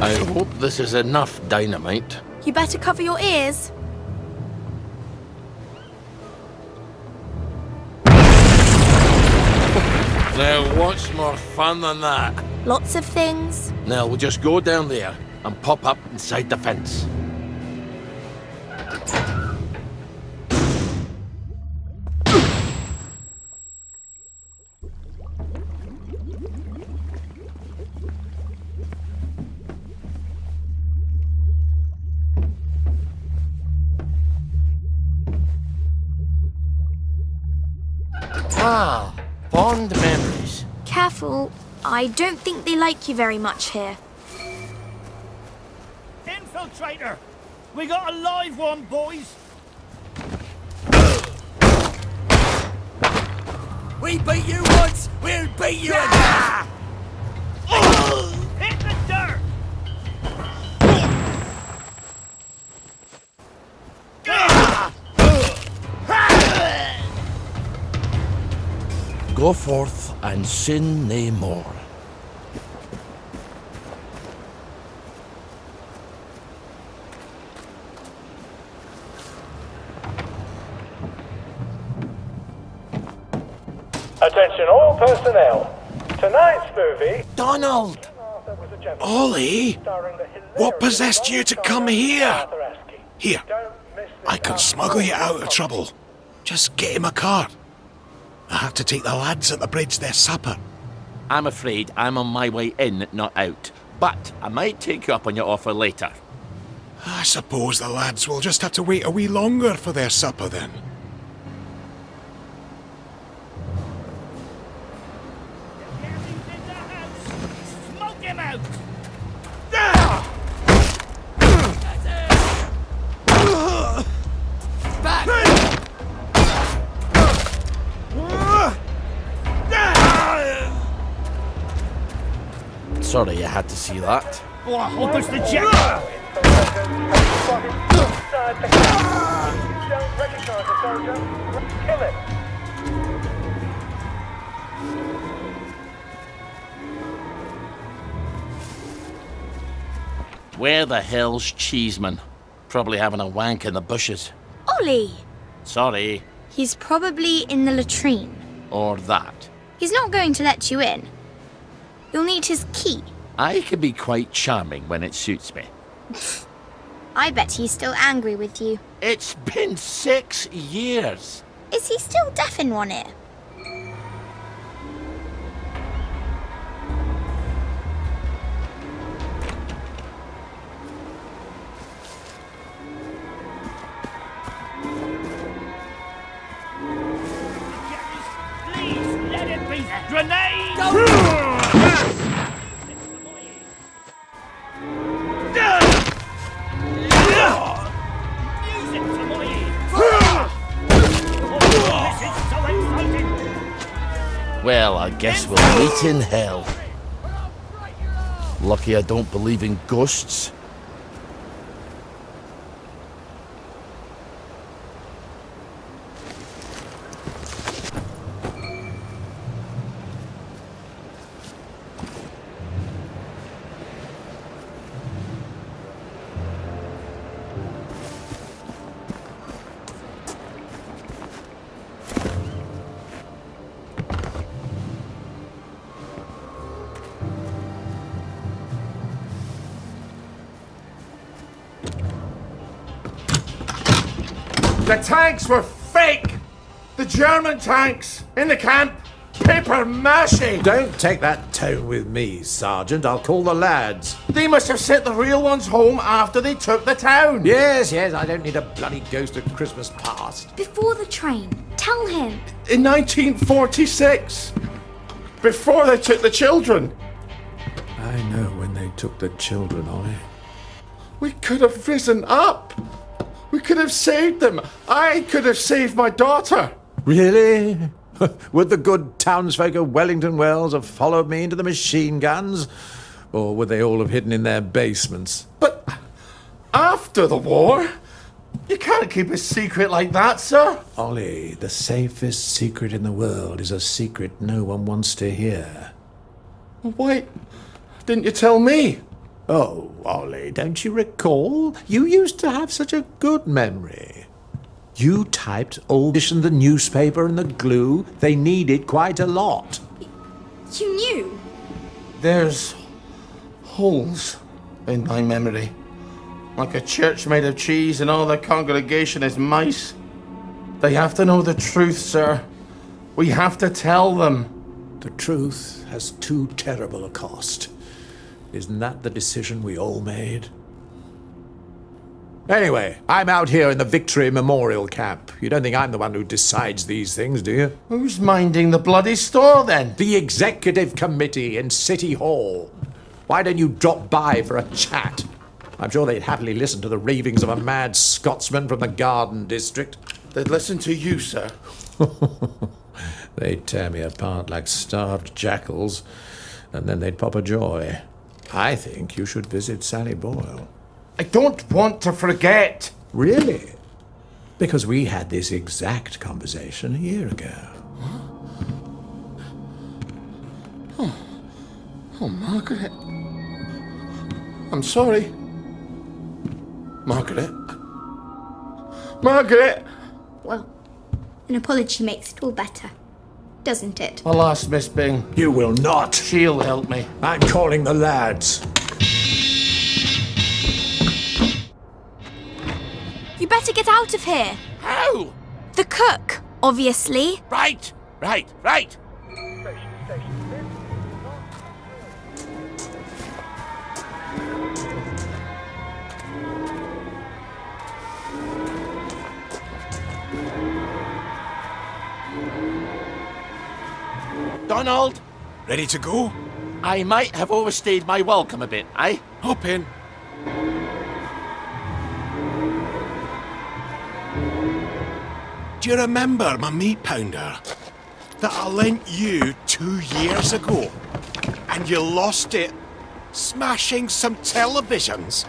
I hope this is enough dynamite. You better cover your ears. Now, what's more fun than that? Lots of things. Now, we'll just go down there and pop up inside the fence. Ah, fond memories. Careful. I don't think they like you very much here. Infiltrator! We got a live one, boys! We beat you once, we'll beat you again! Hit the dirt! Go forth and sin nae more. Attention all personnel. Tonight's movie... Donald! Ollie, what possessed you to come here? Here, I can smuggle you out of trouble. Just get him a car. I have to take the lads at the bridge their supper. I'm afraid I'm on my way in, not out. But I might take you up on your offer later. I suppose the lads will just have to wait a wee longer for their supper then. Gary's in the house! Smoke him out! Sorry you had to see that. Oh, I hope it's the jack! Don't recognise the soldier. Kill him. Where the hell's Cheeseman? Probably having a wank in the bushes. Ollie! Sorry. He's probably in the latrine. Or that. He's not going to let you in. You'll need his key. I can be quite charming when it suits me. I bet he's still angry with you. It's been 6 years. Is he still deaf in one ear? Please, let it be! Grenade! Music to my ears! This is so exciting! Well, I guess we'll meet in hell. Lucky I don't believe in ghosts. The tanks were fake! The German tanks in the camp! Paper mache! Don't take that tone with me, Sergeant. I'll call the lads. They must have sent the real ones home after they took the town! Yes, I don't need a bloody ghost of Christmas past. Before the train. Tell him. In 1946! Before they took the children! I know when they took the children, Ollie. We could have risen up! We could have saved them! I could have saved my daughter! Really? Would the good townsfolk of Wellington Wells have followed me into the machine guns? Or would they all have hidden in their basements? But after the war, you can't keep a secret like that, sir. Ollie, the safest secret in the world is a secret no one wants to hear. Why didn't you tell me? Oh, Ollie, don't you recall? You used to have such a good memory. You typed all this in the newspaper and the glue. They needed quite a lot. You knew? There's holes in my memory. Like a church made of cheese and all the congregation is mice. They have to know the truth, sir. We have to tell them. The truth has too terrible a cost. Isn't that the decision we all made? Anyway, I'm out here in the Victory Memorial Camp. You don't think I'm the one who decides these things, do you? Who's minding the bloody store then? The Executive Committee in City Hall. Why don't you drop by for a chat? I'm sure they'd happily listen to the ravings of a mad Scotsman from the Garden District. They'd listen to you, sir. They'd tear me apart like starved jackals, and then they'd pop a joy. I think you should visit Sally Boyle. I don't want to forget. Really? Because we had this exact conversation a year ago. Oh, Margaret. I'm sorry. Margaret. Margaret! Well, an apology makes it all better, doesn't it? I'll ask Miss Byng. You will not. She'll help me. I'm calling the lads. You better get out of here. How? The cook, obviously. Right. Donald, Ready to go? I might have overstayed my welcome a bit, eh? Hop in. Do you remember my meat pounder that I lent you 2 years ago? And you lost it smashing some televisions?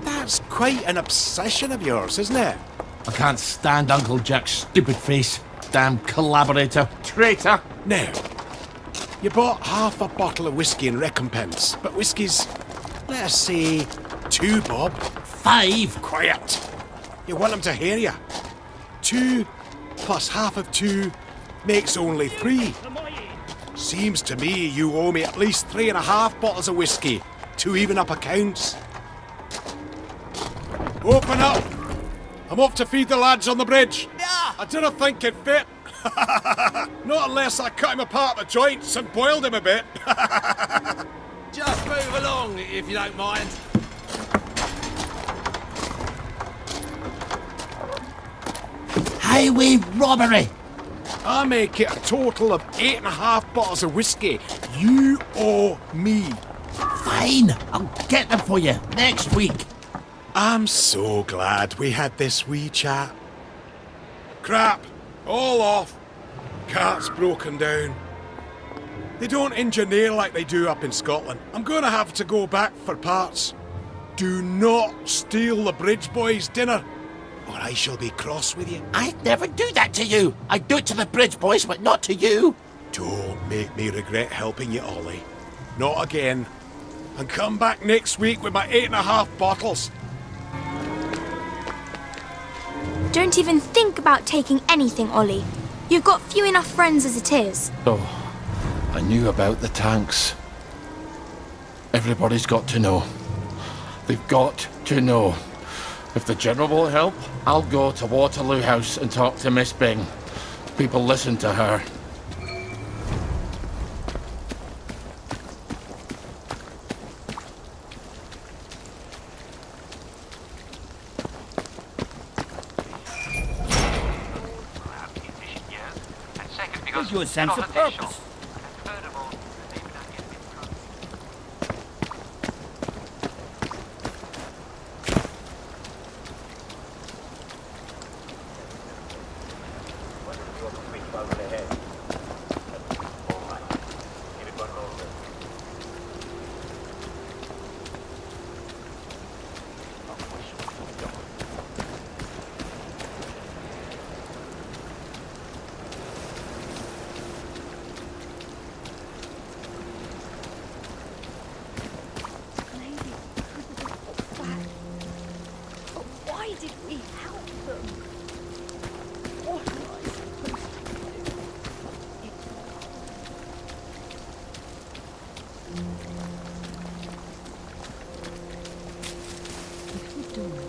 That's quite an obsession of yours, isn't it? I can't stand Uncle Jack's stupid face. Damn collaborator. Traitor. Now, you bought half a bottle of whiskey in recompense, but whiskey's, let us say, 2 bob. 5. Quiet. You want them to hear you. 2 plus half of 2 makes only 3. Seems to me you owe me at least 3.5 bottles of whiskey to even up accounts. Open up! I'm off to feed the lads on the bridge. Yeah. I didn't think it fit. Not unless I cut him apart at the joints and boiled him a bit. Just move along, if you don't mind. Highway robbery. I make it a total of 8.5 bottles of whiskey. You owe me. Fine, I'll get them for you next week. I'm so glad we had this wee chat. Crap, all off. Cart's broken down. They don't engineer like they do up in Scotland. I'm gonna have to go back for parts. Do not steal the bridge boys' dinner, or I shall be cross with you. I'd never do that to you. I'd do it to the bridge boys, but not to you. Don't make me regret helping you, Ollie. Not again. And come back next week with my 8.5 bottles. Don't even think about taking anything, Ollie. You've got few enough friends as it is. Oh, I knew about the tanks. Everybody's got to know. They've got to know. If the General will help, I'll go to Waterloo House and talk to Miss Byng. People listen to her. Where's your sense of purpose? did we help them? What am I supposed to do? If we don't,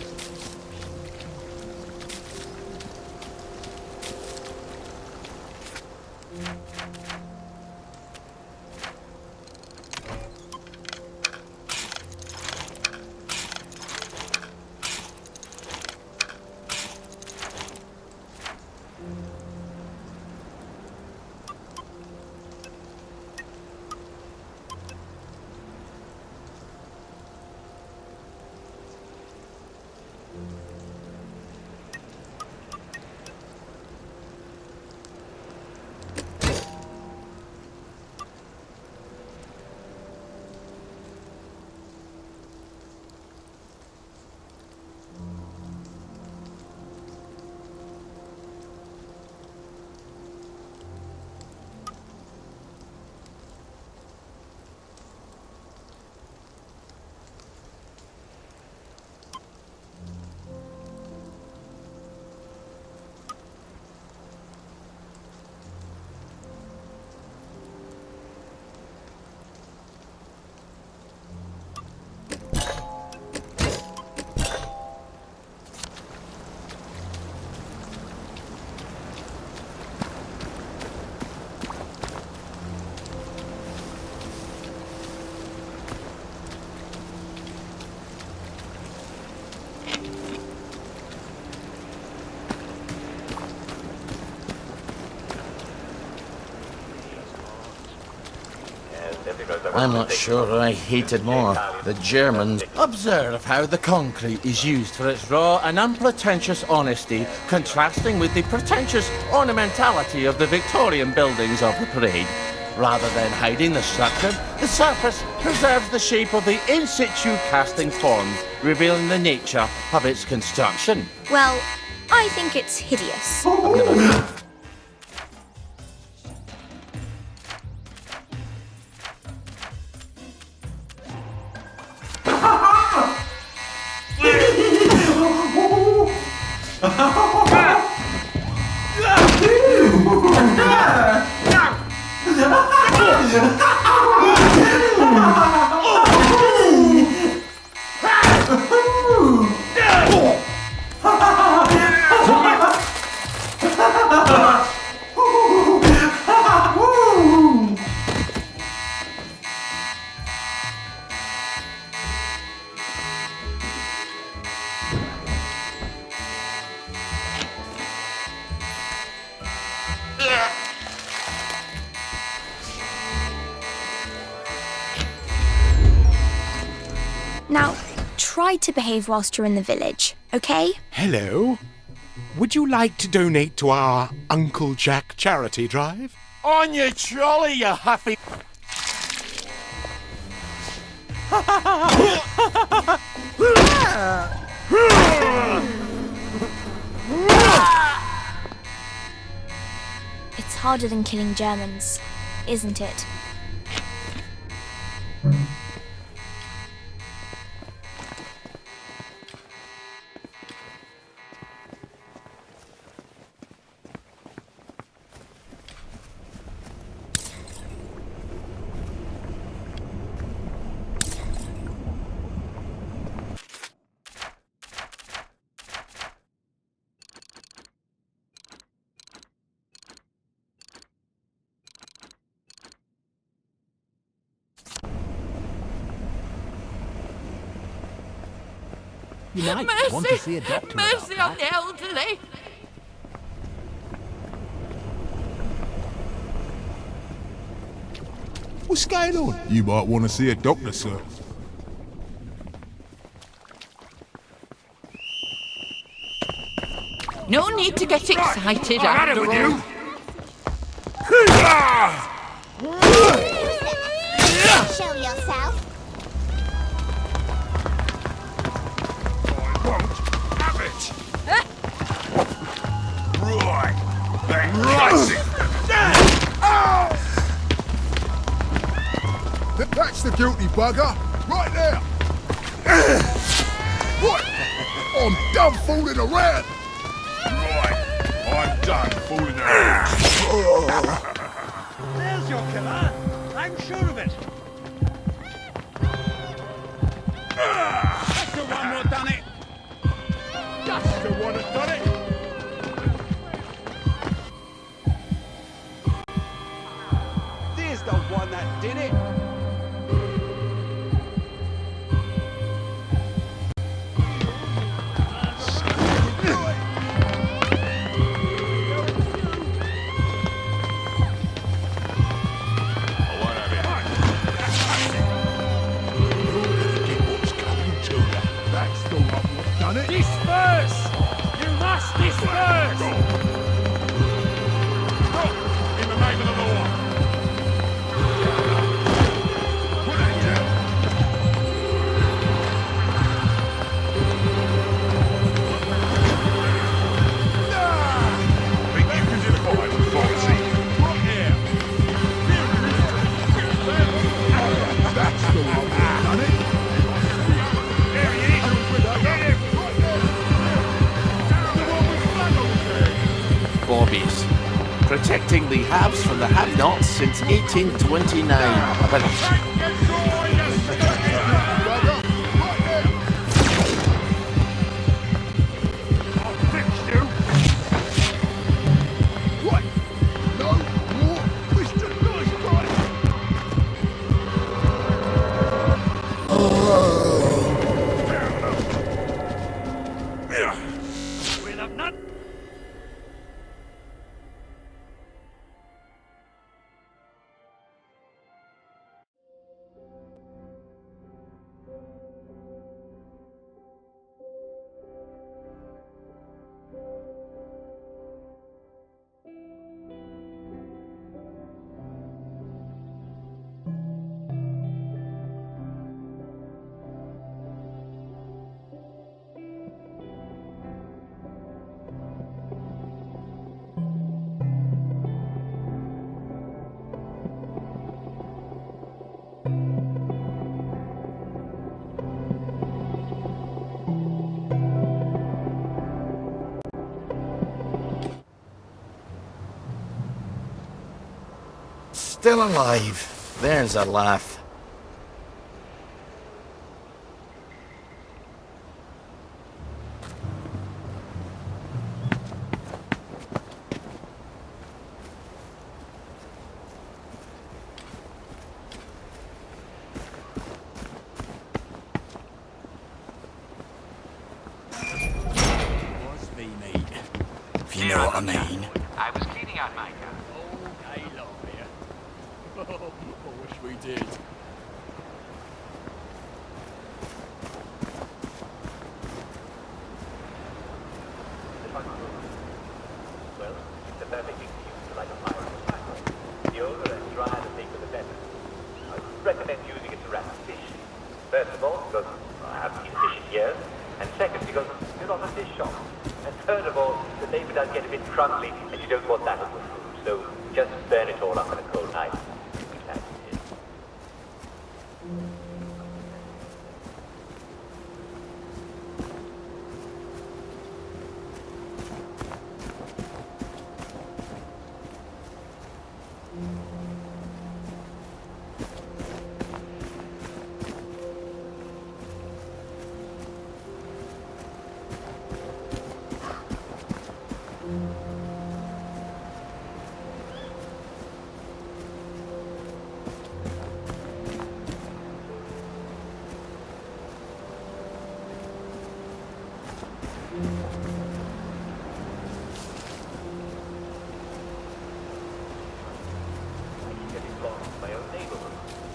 I'm not sure I hated more. The Germans. Observe how the concrete is used for its raw and unpretentious honesty, contrasting with the pretentious ornamentality of the Victorian buildings of the parade. Rather than hiding the structure, the surface preserves the shape of the in situ casting form, revealing the nature of its construction. Well, I think it's hideous. I've never. Now, try to behave whilst you're in the village, okay? Hello. Would you like to donate to our Uncle Jack charity drive? On your trolley, you huffy... It's harder than killing Germans, isn't it? You might want to see a doctor. Mercy on the elderly! What's going on? You might want to see a doctor, sir. No need to get excited, after all. Show yourself. I won't have it. Right. That's the guilty bugger, right there. What? I'm done fooling around. Right, I'm done fooling around. There's your killer. I'm sure of it. That's the one that done it. That's the one that done it. There's the one that did it. That's the one that done it. Disperse! You must disperse! Stop! In the name of the law. Put that down. Think you can defy authority? Right here. That's the one that done it. There he is. Get him. The one with flag on his head. Bobbies. Protecting the haves from the have-nots since 1829. Still alive. There's a laugh. Must be me. If you know what I mean. I was cleaning out my car. Okay, long here. I wish we did. Well, the perfect thing to use like a fire on a cycle. The older and drier the thicker the better. I recommend using it to wrap fish. First of all, because I haven't seen fish in years. And second, because you're not a fish shop. And third of all, the paper does get a bit crumbly, and you don't want that on the food. So just burn it all up on a cold night. That's it.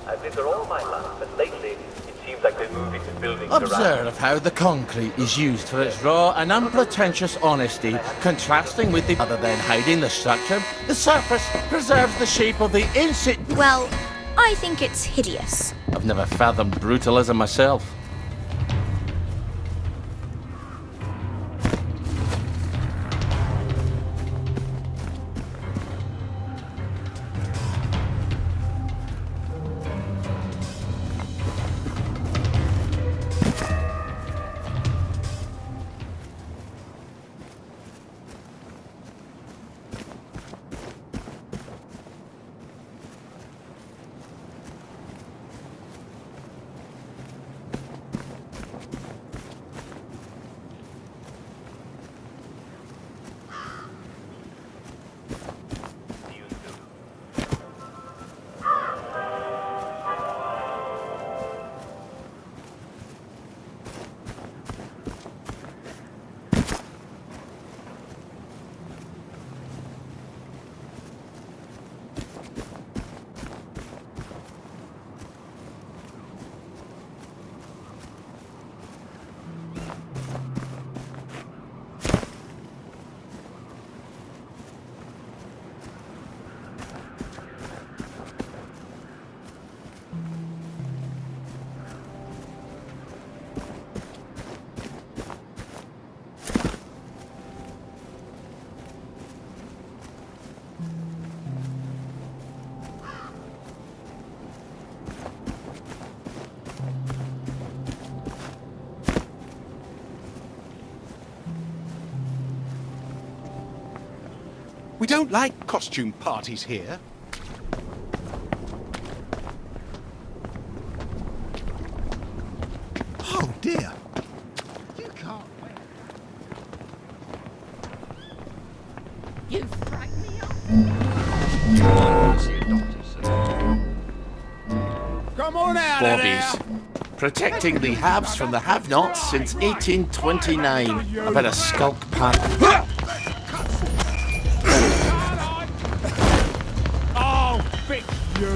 I've lived there all my life, but lately it seems like they're moving the buildings around. Observe how the concrete is used for its raw and unpretentious honesty, contrasting with the... Other than hiding the structure, the surface preserves the shape of the Well, I think it's hideous. I've never fathomed brutalism myself. We don't like costume parties here. Oh dear. You can't wear. You frighten me up. Come on out Bobbies. Protecting the haves from the have-nots since 1829. I better skulk past. Oh, fix you!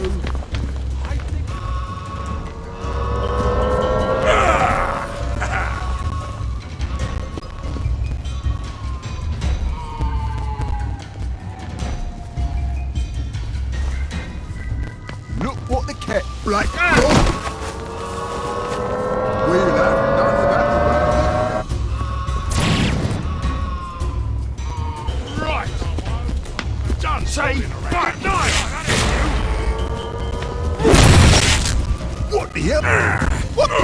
Look what the cat like. We'll have none of that around here. Right! Done, say! Right, nice! What the hell? What the?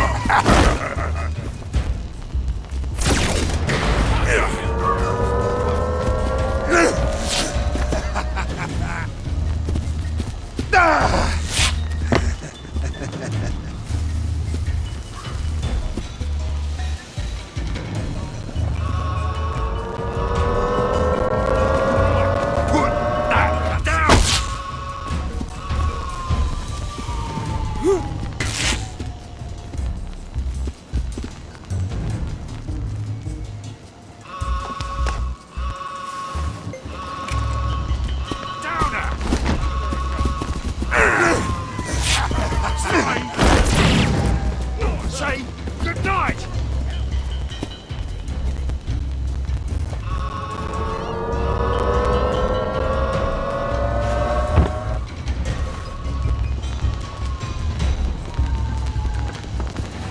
Say good night!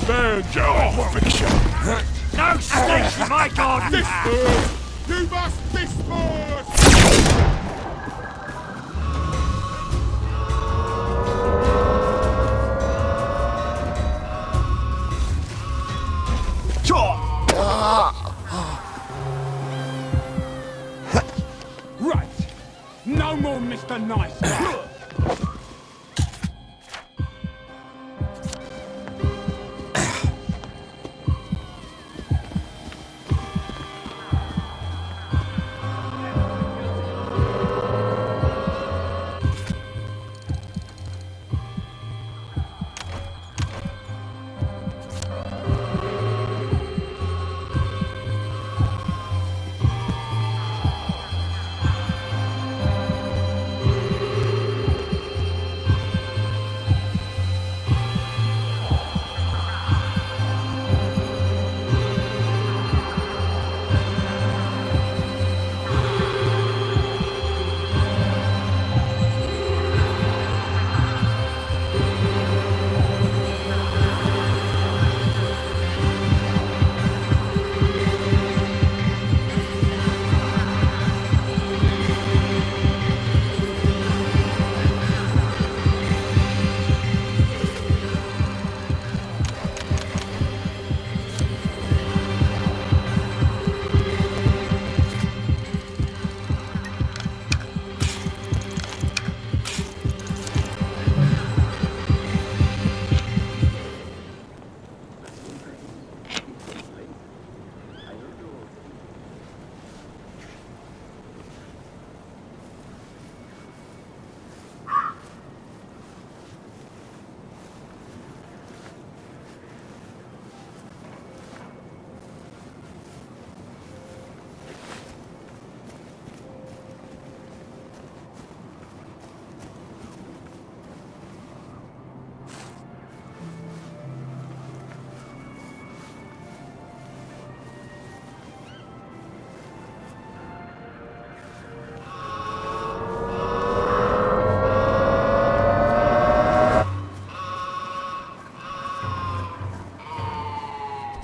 There, Joe! No snakes in my garden! Disperse! You must disperse! Right. No more Mr. Nice Guy.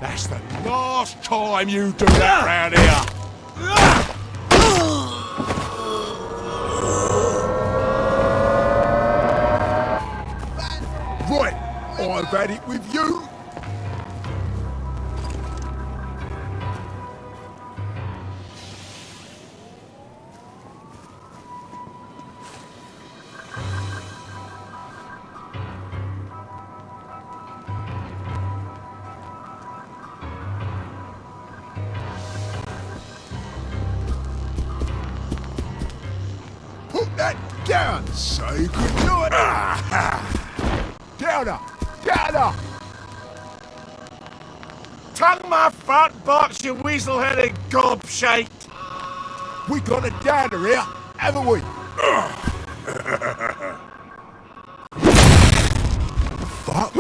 That's the last time you do that round here. Right, I've had it with you. down, so you could do it. Down her! Down her! Tongue my fat box, you weasel-headed gobshite! We got a downer here, haven't we? Fuck.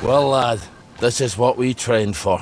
Well, lad, this is what we trained for.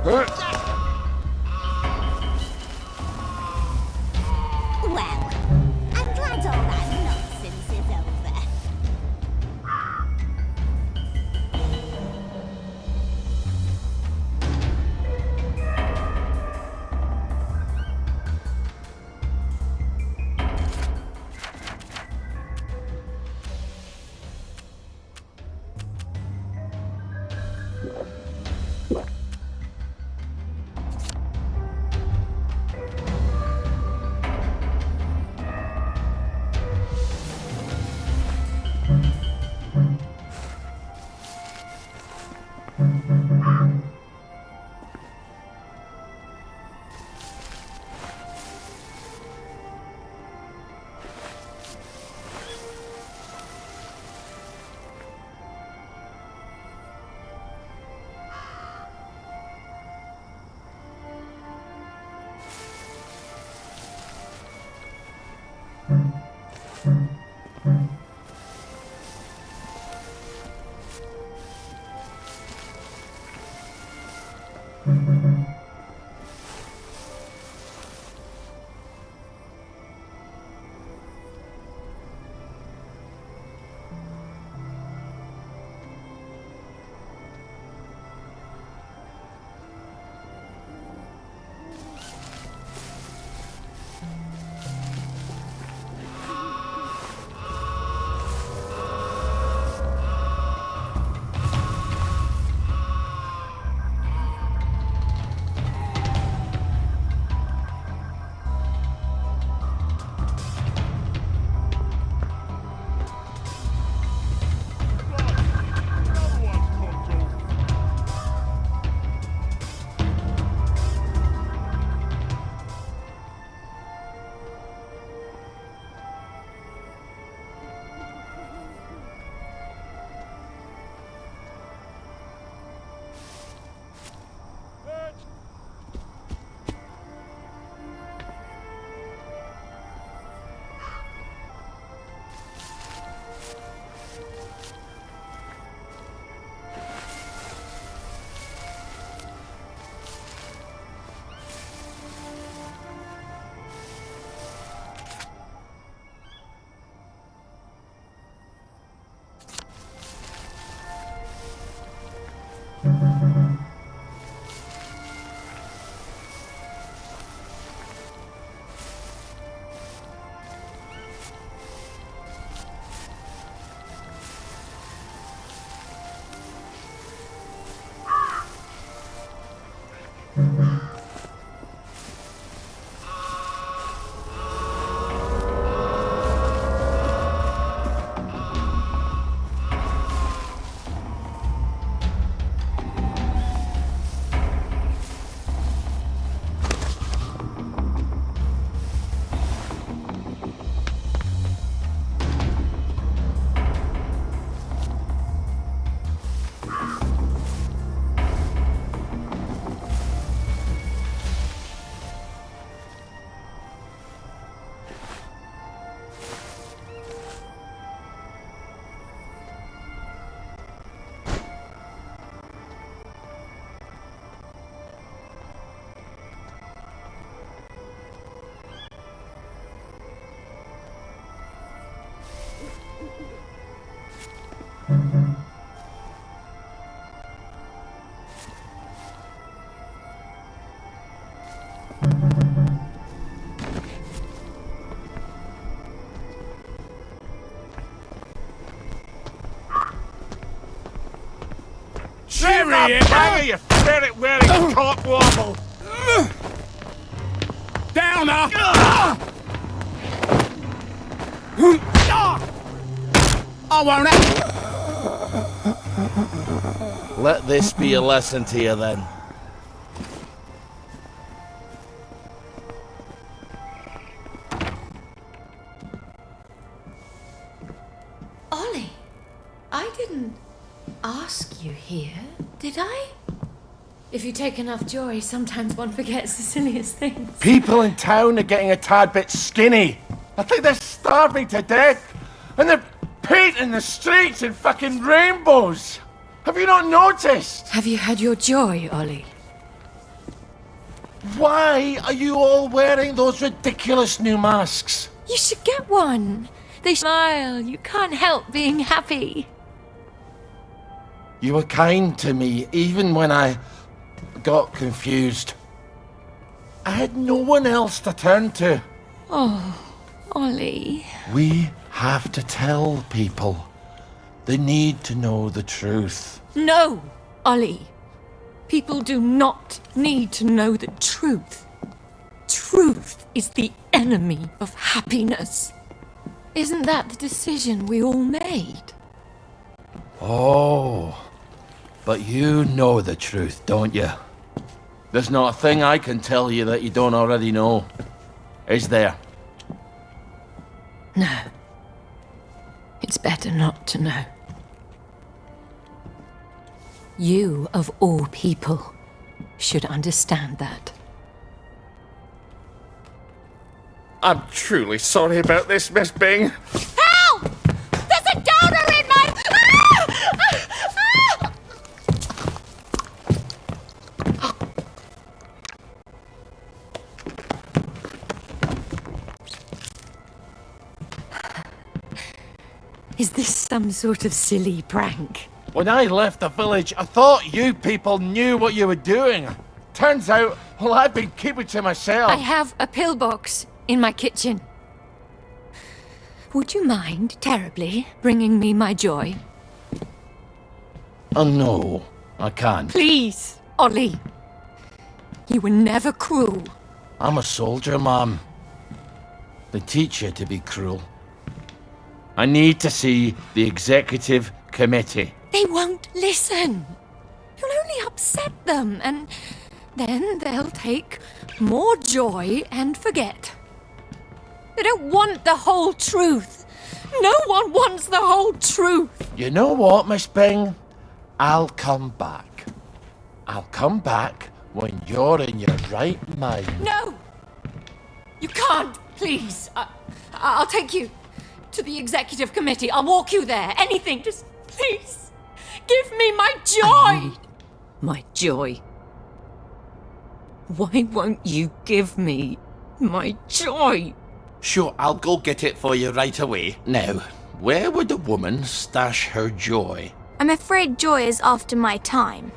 Well, I'm glad all that nonsense is over. cheery! You ferret-wearing top wobble! Down now! I won't have... Let this be a lesson to you then. Ollie, I didn't ask you here, did I? If you take enough joy, sometimes one forgets the silliest things. People in town are getting a tad bit skinny. I think they're starving to death. And they're painting the streets in fucking rainbows. Have you not noticed? Have you had your joy, Ollie? Why are you all wearing those ridiculous new masks? You should get one. They smile. You can't help being happy. You were kind to me even when I got confused. I had no one else to turn to. Oh, Ollie. We have to tell people. They need to know the truth. No, Ollie. People do not need to know the truth. Truth is the enemy of happiness. Isn't that the decision we all made? Oh, but you know the truth, don't you? There's not a thing I can tell you that you don't already know. Is there? No. It's better not to know. You, of all people, should understand that. I'm truly sorry about this, Miss Byng. Help! There's a donor in my... Is this some sort of silly prank? When I left the village, I thought you people knew what you were doing. Turns out, well, I've been keeping to myself. I have a pillbox in my kitchen. Would you mind terribly bringing me my joy? Oh, no, I can't. Please, Ollie. You were never cruel. I'm a soldier, Mom. They teach you to be cruel. I need to see the executive committee. They won't listen. You'll only upset them, and then they'll take more joy and forget. They don't want the whole truth. No one wants the whole truth. You know what, Miss Byng? I'll come back. I'll come back when you're in your right mind. No! You can't, please. I'll take you to the executive committee. I'll walk you there. Anything, just please. Give me my joy! My joy. Why won't you give me my joy? Sure, I'll go get it for you right away. Now, where would a woman stash her joy? I'm afraid joy is after my time.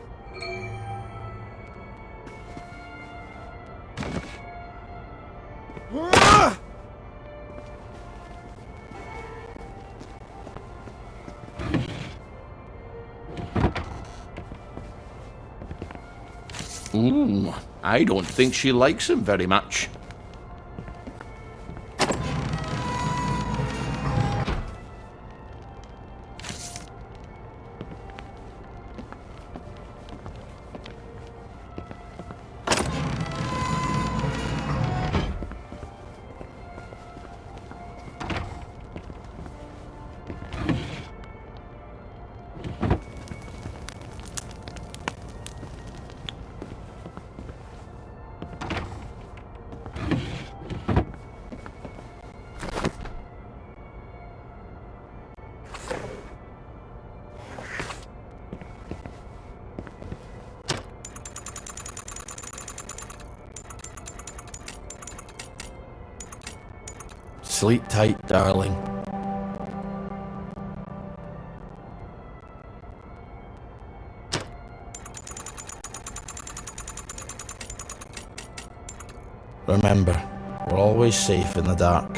I don't think she likes him very much. Sleep tight, darling. Remember, we're always safe in the dark.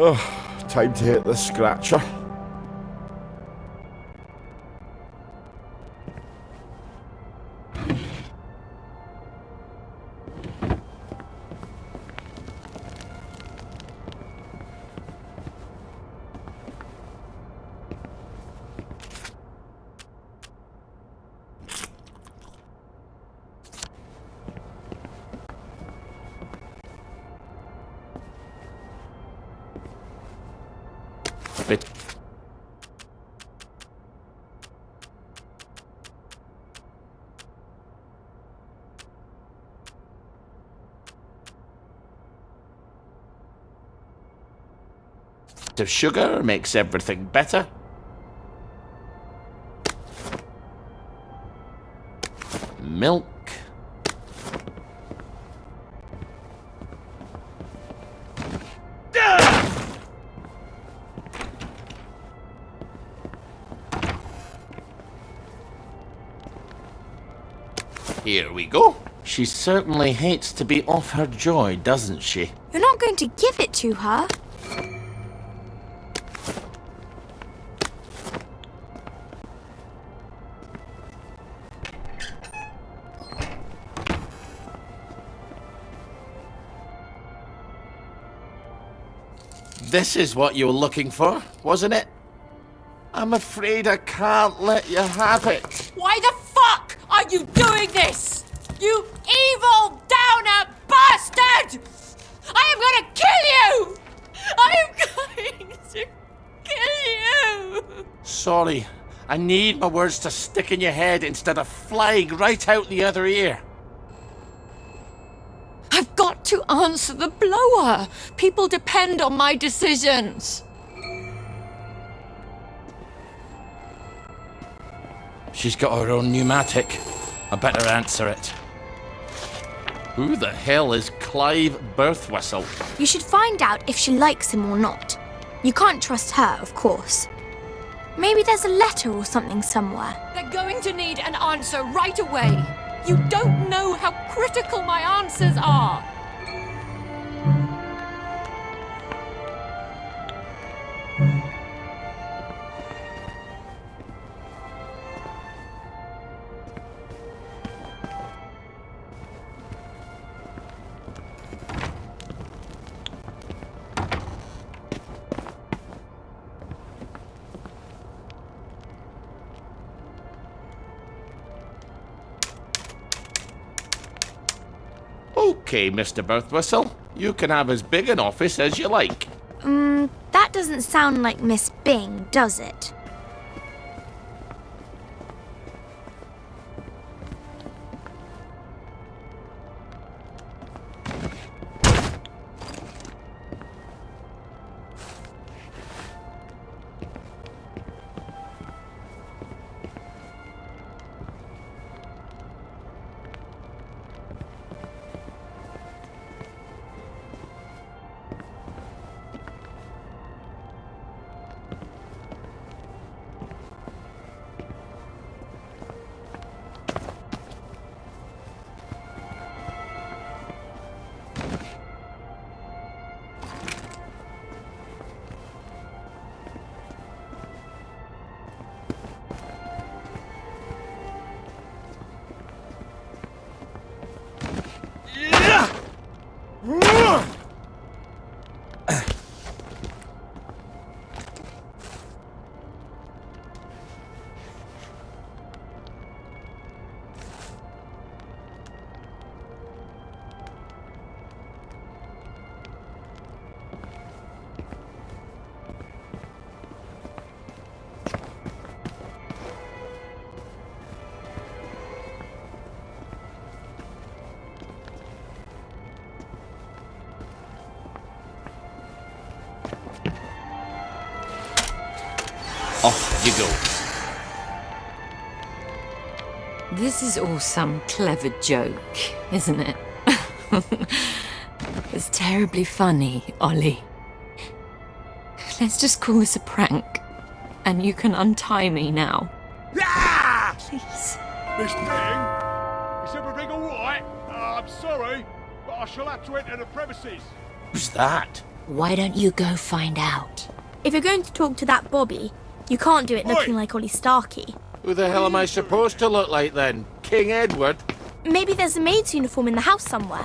Time to hit the scratcher. Bit of sugar makes everything better. Milk. Here we go. She certainly hates to be off her joy, doesn't she? You're not going to give it to her. This is what you were looking for, wasn't it? I'm afraid I can't let you have it. Why the fuck are you doing this? You evil downer bastard! I am gonna kill you! I am going to kill you! Sorry, I need my words to stick in your head instead of flying right out the other ear. I've got to answer the blower. People depend on my decisions. She's got her own pneumatic. I better answer it. Who the hell is Clive Birthwhistle? You should find out if she likes him or not. You can't trust her, of course. Maybe there's a letter or something somewhere. They're going to need an answer right away. You don't know how critical my answers are. Okay, Mr. Birthwhistle. You can have as big an office as you like. That doesn't sound like Miss Byng, does it? Off you go. This is all some clever joke, isn't it? It's terribly funny, Ollie. Let's just call this a prank, and you can untie me now. Please. Miss Byng, is everything all right? I'm sorry, but I shall have to enter the premises. Who's that? Why don't you go find out? If you're going to talk to that Bobby, you can't do it looking like Ollie Starkey. Who the hell am I supposed to look like then? King Edward? Maybe there's a maid's uniform in the house somewhere.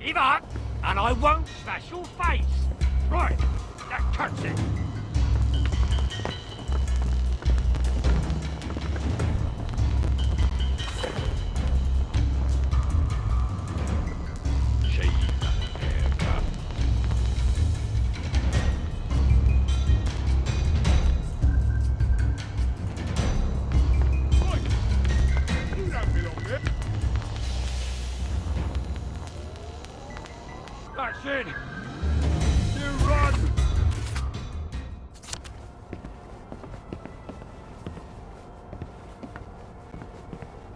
Give up, and I won't smash your face. Right, that cuts it. That's it. You run.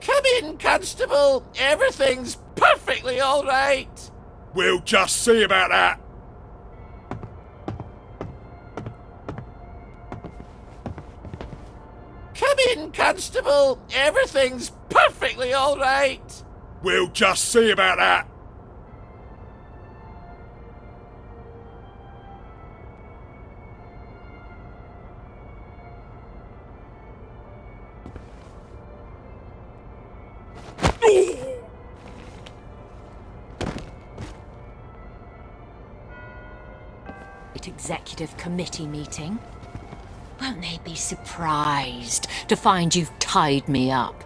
Come in, Constable. Everything's perfectly all right. We'll just see about that. Come in, Constable. Everything's perfectly all right. We'll just see about that. Executive committee meeting. Won't they be surprised to find you've tied me up?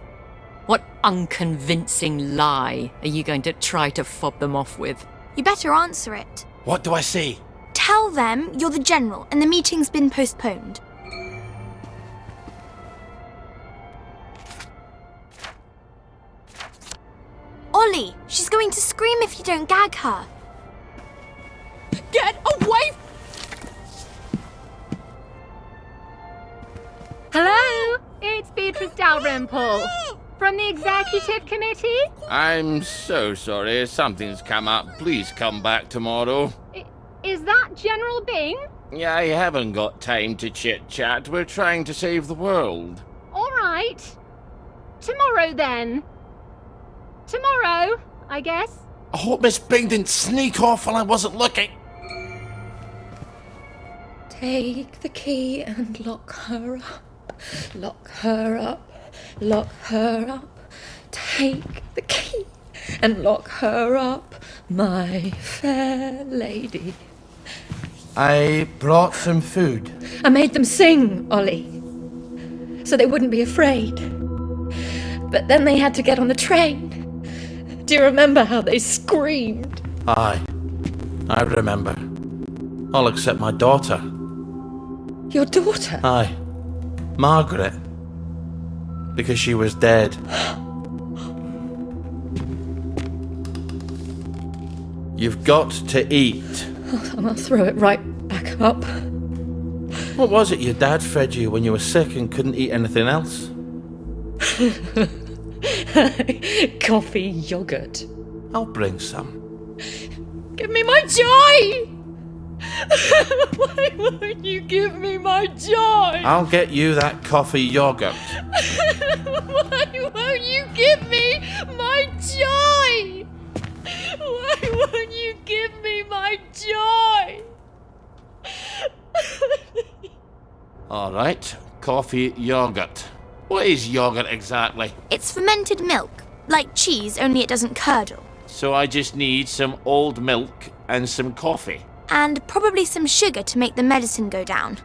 What unconvincing lie are you going to try to fob them off with? You better answer it. What do I say? Tell them you're the general and the meeting's been postponed. Ollie, she's going to scream if you don't gag her. Get away! Hello, it's Beatrice Dalrymple from the Executive Committee. I'm so sorry. Something's come up. Please come back tomorrow. Is that General Byng? Yeah, I haven't got time to chit-chat. We're trying to save the world. All right. Tomorrow, then. Tomorrow, I guess. I hope Miss Byng didn't sneak off while I wasn't looking. Take the key and lock her up. Lock her up. Lock her up. Take the key and lock her up, my fair lady. I brought some food. I made them sing, Ollie, so they wouldn't be afraid. But then they had to get on the train. Do you remember how they screamed? Aye, I remember. All except my daughter. Your daughter? Aye, Margaret. Because she was dead. You've got to eat. I'll throw it right back up. What was it your dad fed you when you were sick and couldn't eat anything else? Coffee yogurt. I'll bring some. Give me my joy! Why won't you give me my joy? I'll get you that coffee yogurt. Why won't you give me my joy? Why won't you give me my joy? All right, coffee yogurt. What is yogurt exactly? It's fermented milk, like cheese, only it doesn't curdle. So I just need some old milk and some coffee. And probably some sugar to make the medicine go down.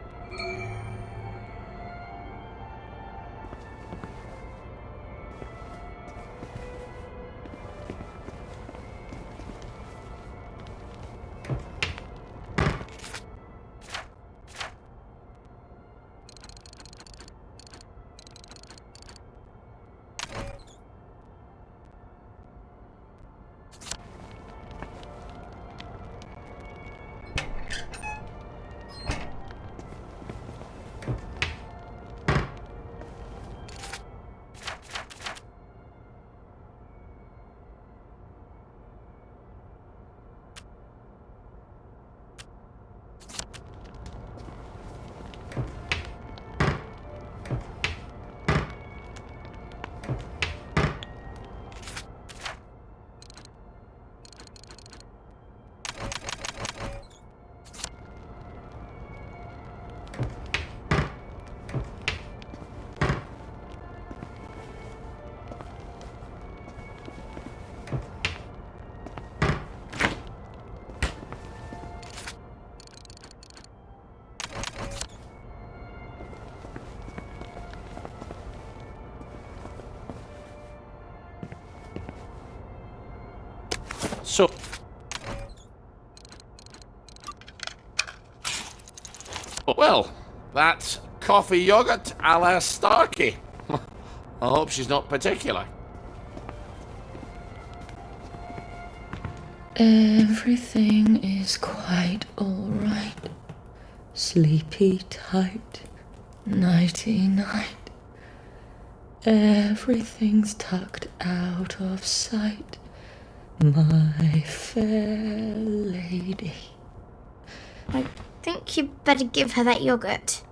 So... Well, that's coffee yogurt a la Starkey. I hope she's not particular. Everything is quite alright. Sleepy tight, nighty night. Everything's tucked out of sight, my fair lady. I think you'd better give her that yogurt.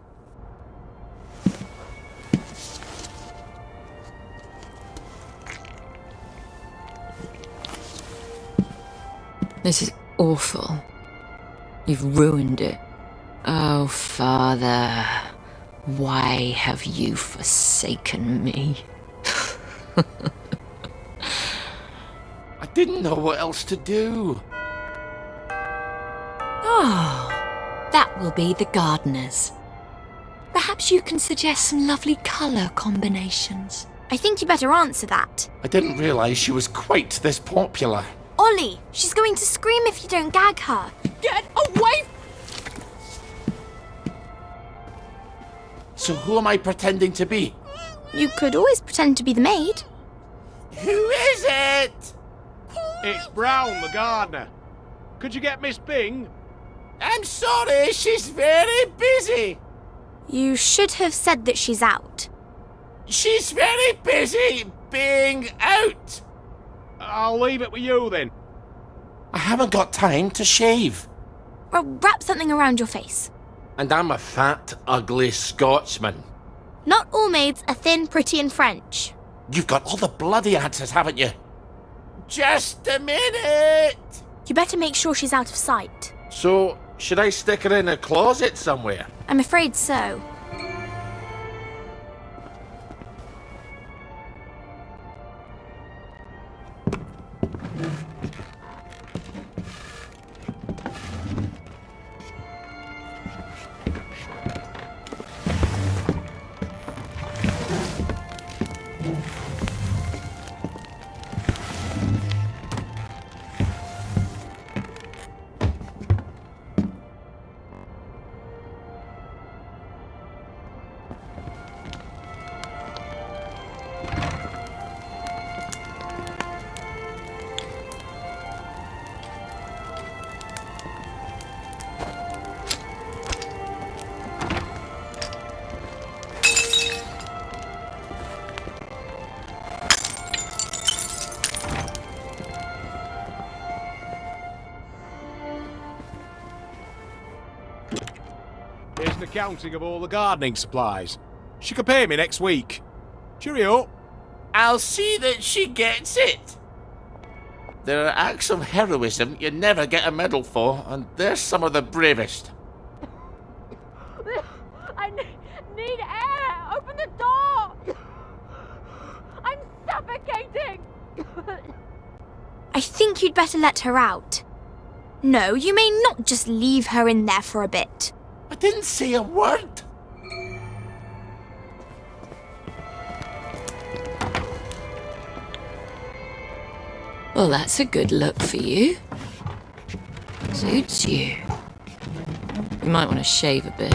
This is awful. You've ruined it. Oh, Father, why have you forsaken me? I didn't know what else to do. Oh, that will be the gardeners. Perhaps you can suggest some lovely colour combinations. I think you better answer that. I didn't realise she was quite this popular. Ollie, she's going to scream if you don't gag her. Get away! So who am I pretending to be? You could always pretend to be the maid. Who is it? It's Brown, the gardener. Could you get Miss Byng? I'm sorry, she's very busy. You should have said that she's out. She's very busy being out. I'll leave it with you then. I haven't got time to shave. Well, wrap something around your face. And I'm a fat, ugly Scotsman. Not all maids are thin, pretty and French. You've got all the bloody answers, haven't you? Just a minute! You better make sure she's out of sight. So, should I stick her in a closet somewhere? I'm afraid so. Here's an accounting of all the gardening supplies. She can pay me next week. Cheerio. I'll see that she gets it. There are acts of heroism you never get a medal for, and they're some of the bravest. I need air! Open the door! I'm suffocating! I think you'd better let her out. No, you may not just leave her in there for a bit. I didn't say a word. Well, that's a good look for you. Suits you. You might want to shave a bit.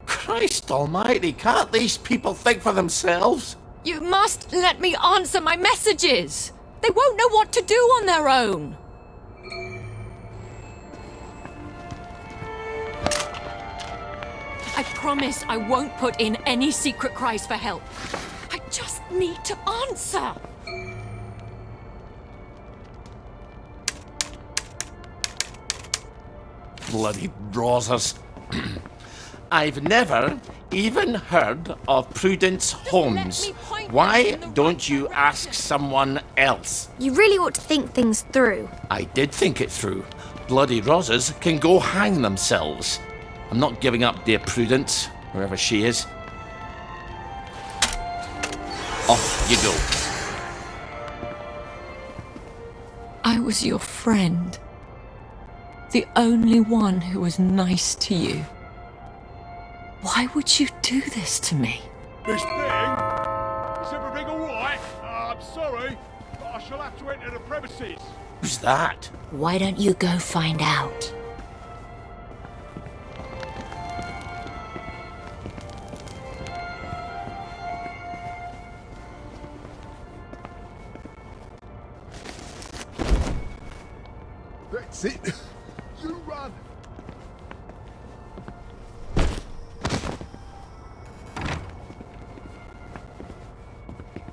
Christ almighty, can't these people think for themselves? You must let me answer my messages. They won't know what to do on their own. I promise I won't put in any secret cries for help. I just need to answer. Bloody Rosers. I've never even heard of Prudence Holmes. Why don't you ask someone else? You really ought to think things through. I did think it through. Bloody Rosers can go hang themselves. I'm not giving up dear Prudence, wherever she is. Off you go. I was your friend. The only one who was nice to you. Why would you do this to me? Miss Byng? Is everything all right? I'm sorry, but I shall have to enter the premises. Who's that? Why don't you go find out? That's it. You run.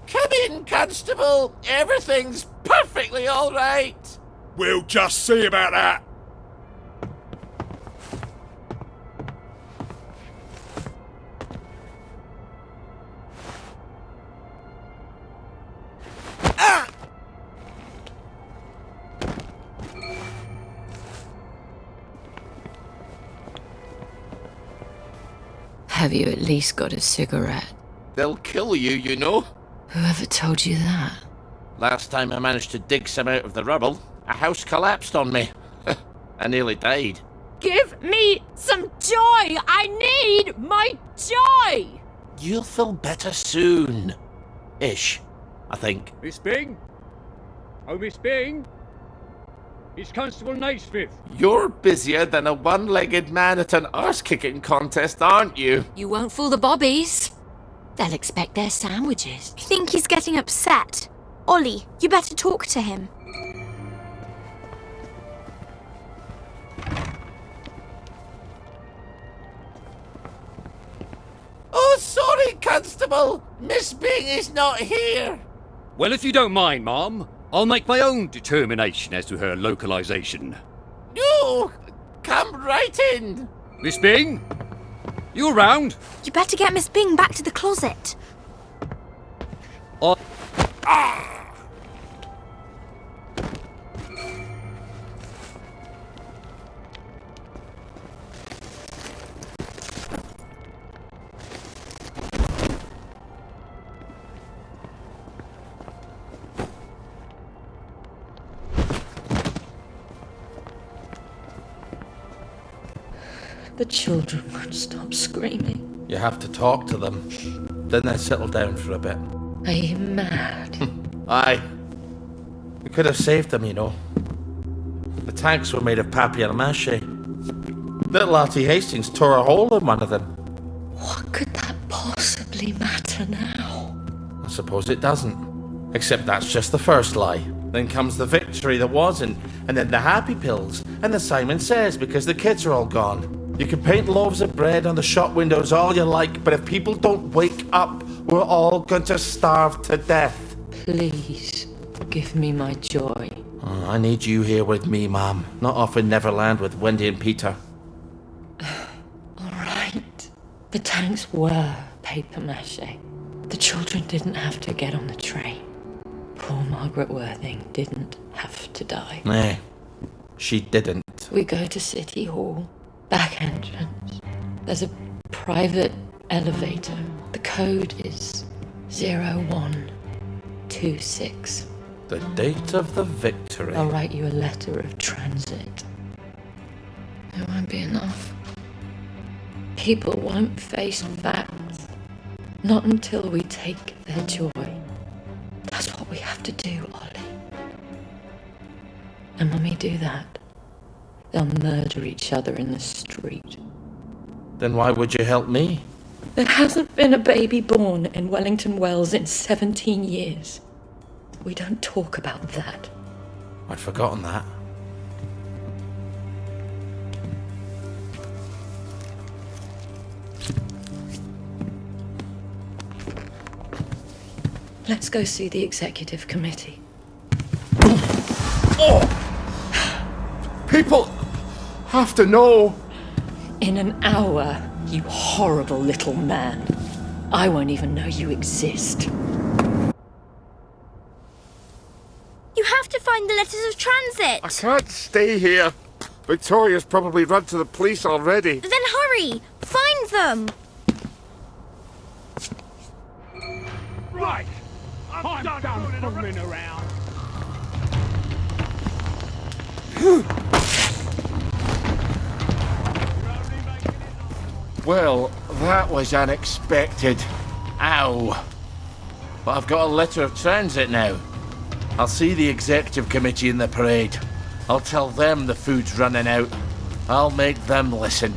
Come in, Constable. Everything's perfectly all right. We'll just see about that. Have you at least got a cigarette? They'll kill you, you know. Whoever told you that? Last time I managed to dig some out of the rubble, a house collapsed on me. I nearly died. Give me some joy! I need my joy! You'll feel better soon. Ish, I think. Miss Byng? Oh, Miss Byng? It's Constable Naismith. You're busier than a one-legged man at an arse-kicking contest, aren't you? You won't fool the bobbies. They'll expect their sandwiches. I think he's getting upset. Ollie, you better talk to him. Oh, sorry, Constable. Miss Byng is not here. Well, if you don't mind, Ma'am, I'll make my own determination as to her localization. No, come right in. Miss Byng? You around? You better get Miss Byng back to the closet. The children won't stop screaming. You have to talk to them. Then they settle down for a bit. Are you mad? Aye. We could have saved them, you know. The tanks were made of papier-mâché. Little Artie Hastings tore a hole in one of them. What could that possibly matter now? I suppose it doesn't. Except that's just the first lie. Then comes the victory that wasn't, and then the happy pills, and the Simon Says because the kids are all gone. You can paint loaves of bread on the shop windows all you like, but if people don't wake up, we're all going to starve to death. Please, give me my joy. Oh, I need you here with me, Mom. Not off in Neverland with Wendy and Peter. All right. The tanks were papier-mâché. The children didn't have to get on the train. Poor Margaret Worthing didn't have to die. Nah, she didn't. We go to City Hall. Back entrance. There's a private elevator. The code is 0126. The date of the victory. I'll write you a letter of transit. It won't be enough. People won't face facts. Not until we take their joy. That's what we have to do, Ollie. And when we do that, they'll murder each other in the street. Then why would you help me? There hasn't been a baby born in Wellington Wells in 17 years. We don't talk about that. I'd forgotten that. Let's go see the executive committee. Oh! People have to know. In an hour, you horrible little man. I won't even know you exist. You have to find the letters of transit. I can't stay here. Victoria's probably run to the police already. Then hurry! Find them! Right! I'm done fooling around. Well, that was unexpected. Ow. But I've got a letter of transit now. I'll see the executive committee in the parade. I'll tell them the food's running out. I'll make them listen.